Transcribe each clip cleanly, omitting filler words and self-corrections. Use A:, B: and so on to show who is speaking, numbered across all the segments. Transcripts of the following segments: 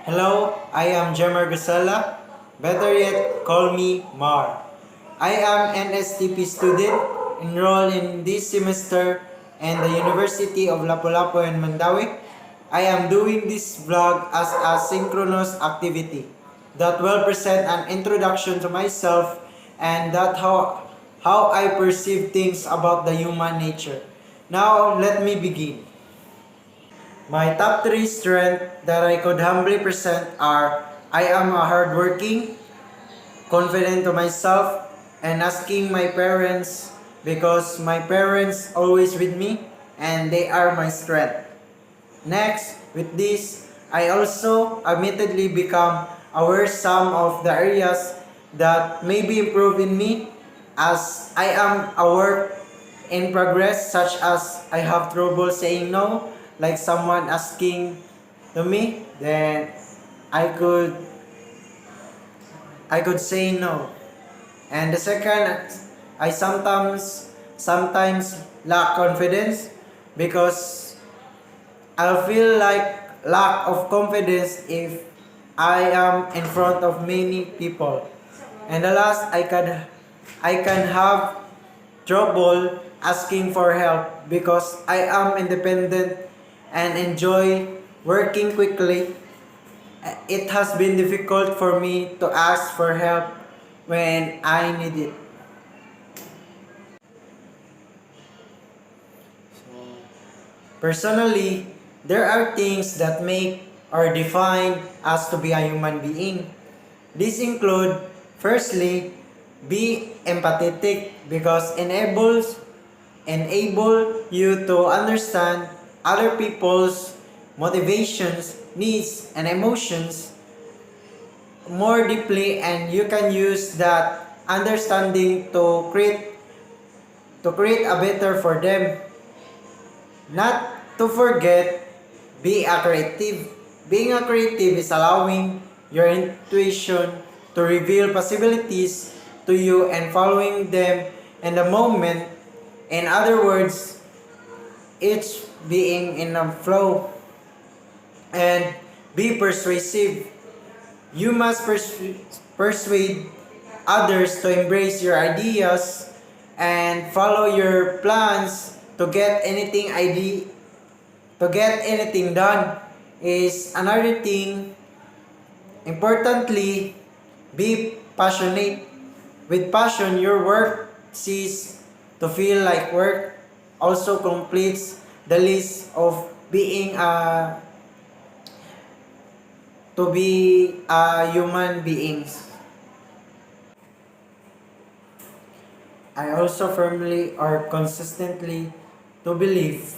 A: Hello, I am Jemer Gusala. Better yet, call me Mar. I am NSTP student enrolled in this semester in the University of Lapu-Lapu and Mandawi. I am doing this vlog as a synchronous activity that will present an introduction to myself and that how I perceive things about the human nature. Now, let me begin. My top 3 strengths that I could humbly present are I am a hardworking, confident to myself, and asking my parents because my parents always with me and they are my strength. Next, with this, I also admittedly become aware some of the areas that may be improved in me as I am a work in progress such as I have trouble saying no, like someone asking to me, then I could I could say no. And the second, I sometimes lack confidence because I'll feel like lack of confidence if I am in front of many people. And the last, I can have trouble asking for help because I am independent and enjoy working quickly. It has been difficult for me to ask for help when I need it. Personally, there are things that make or define us to be a human being. These include, firstly, be empathetic because enable you to understand other people's motivations, needs, and emotions more deeply, and you can use that understanding to create a better for them. Not to forget, be a creative. Being a creative is allowing your intuition to reveal possibilities to you and following them in the moment. In other words, it's being in a flow. And be persuasive. You must persuade others to embrace your ideas and follow your plans to get anything done is another thing. Importantly, be passionate. With passion, your work ceases to feel like work. Also completes the list of being to be a human beings. I also firmly or consistently to believe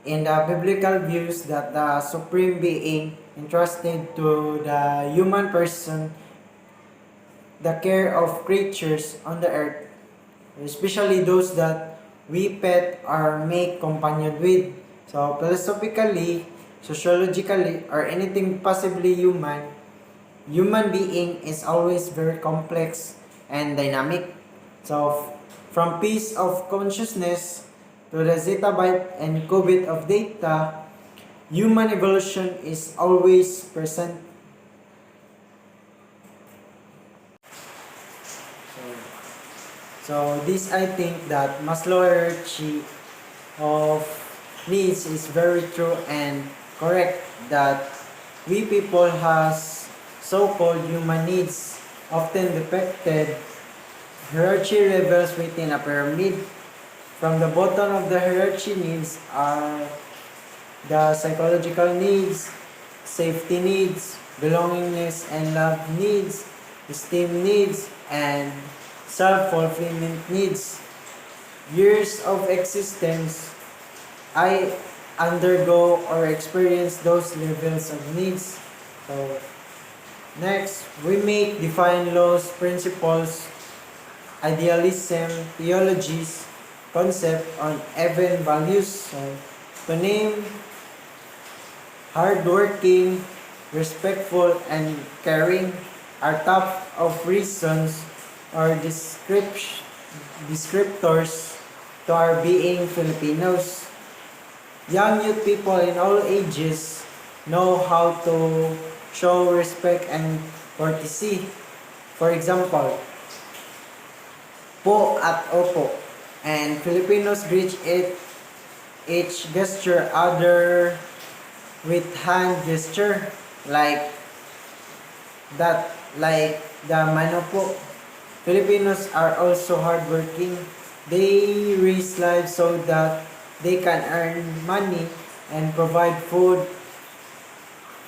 A: in the biblical views that the supreme being entrusted to the human person the care of creatures on the earth, especially those that we pet or make companion with. So philosophically, sociologically, or anything possibly human being is always very complex and dynamic. So from peace of consciousness to the zettabyte and qubit of data, human evolution is always present. So this I think that Maslow hierarchy of needs is very true and correct that we people has so-called human needs often depicted hierarchy levels within a pyramid. From the bottom of the hierarchy needs are the psychological needs, safety needs, belongingness and love needs, esteem needs, and self-fulfillment needs. Years of existence, I undergo or experience those levels of needs. So, next, we make define laws, principles, idealism, theologies, concept on even values. So, to name, hardworking, respectful, and caring are top of reasons or descriptors to our being Filipinos. Young youth people in all ages know how to show respect and courtesy. For example, po at opo. And Filipinos greet each gesture other with hand gesture like that, like the mano po. Filipinos are also hardworking. They raise lives so that they can earn money and provide food,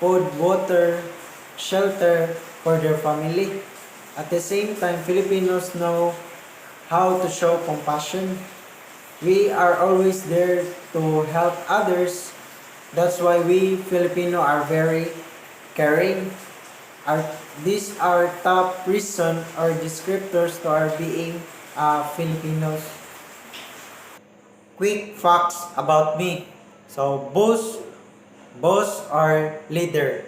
A: water, shelter for their family. At the same time, Filipinos know how to show compassion. We are always there to help others. That's why we Filipino are very caring. Our, these are top reason or descriptors to our being Filipinos. Quick facts about me. So boss or leader.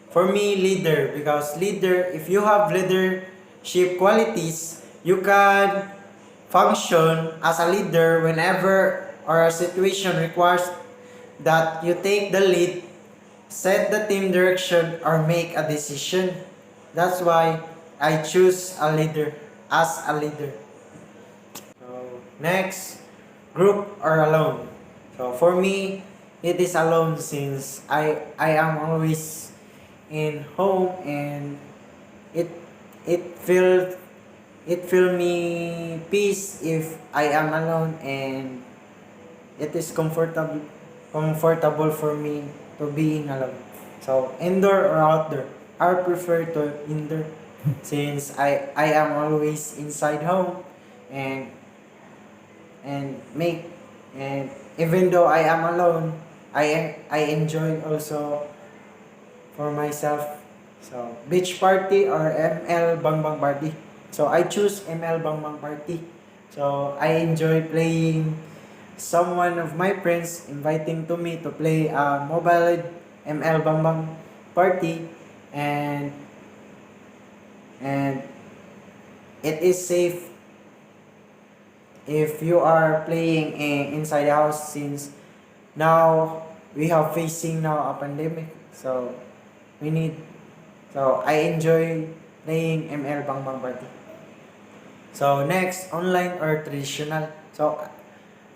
A: For me, leader, because leader, if you have leadership qualities, you can function as a leader whenever or a situation requires that you take the lead, set the team direction, or make a decision. That's why I choose a leader as a leader. So, next, group or alone. So for me, it is alone since I am always in home and it it feel it feel me peace if I am alone, and it is comfortable for me to being alone. So indoor or outdoor, I prefer to indoor since I am always inside home, and make, and even though I am alone, I enjoy also for myself. So beach party or ML Bangbang party. So I choose ML Bangbang party. So I enjoy playing some one of my friends inviting to me to play a mobile ML Bangbang party, and and it is safe if you are playing inside the house since now we have facing now a pandemic. So we need, so I enjoy playing ML Bangbang party. So next, online or traditional. So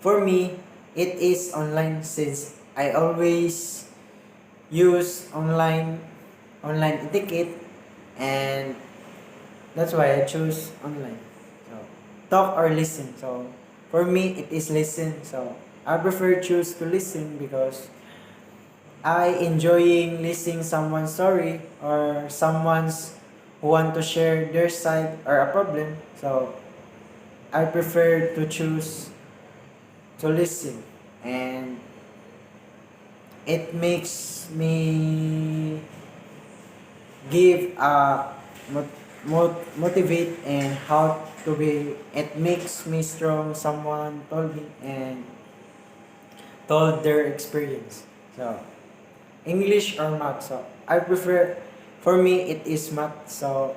A: for me, it is online since I always use online etiquette, and that's why I choose online. So talk or listen. So for me, it is listen. So I prefer choose to listen because I enjoying listening someone's story or someone's who want to share their side or a problem. So I prefer to choose to listen, and it makes me give a motivate and how to be. It makes me strong. Someone told me and told their experience. So English or math. So I prefer, for me it is math. So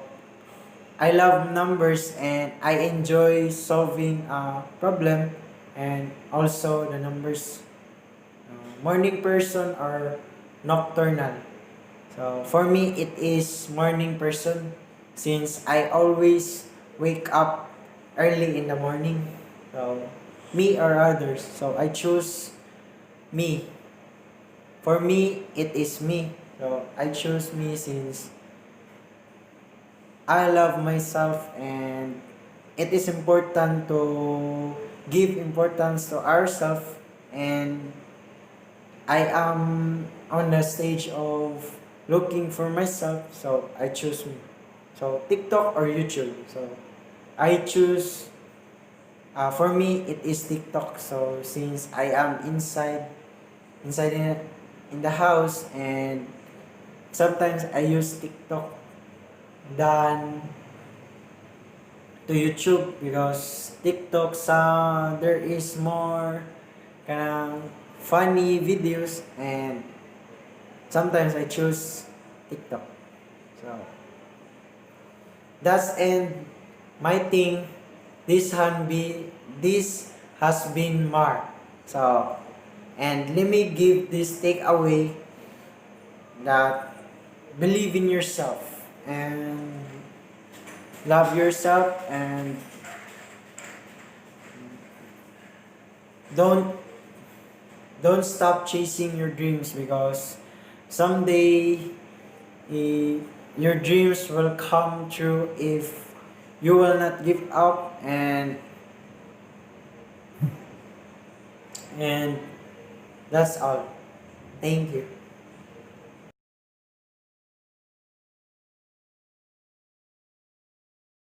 A: I love numbers and I enjoy solving a problem and also the numbers. Morning person or nocturnal. So for me it is morning person since I always wake up early in the morning. So me or others. So I choose me. For me it is me. So I choose me since I love myself, and it is important to give importance to ourselves, and I am on the stage of looking for myself, so I choose me. So TikTok or YouTube. So I choose, for me it is TikTok. So since I am inside in the house, and sometimes I use TikTok than to YouTube because TikTok there is more kanang funny videos, and sometimes I choose TikTok. So that's end my thing. This has been Mar. So and let me give this takeaway that believe in yourself and love yourself, and don't don't stop chasing your dreams, because someday your dreams will come true if you will not give up. And that's all. Thank you.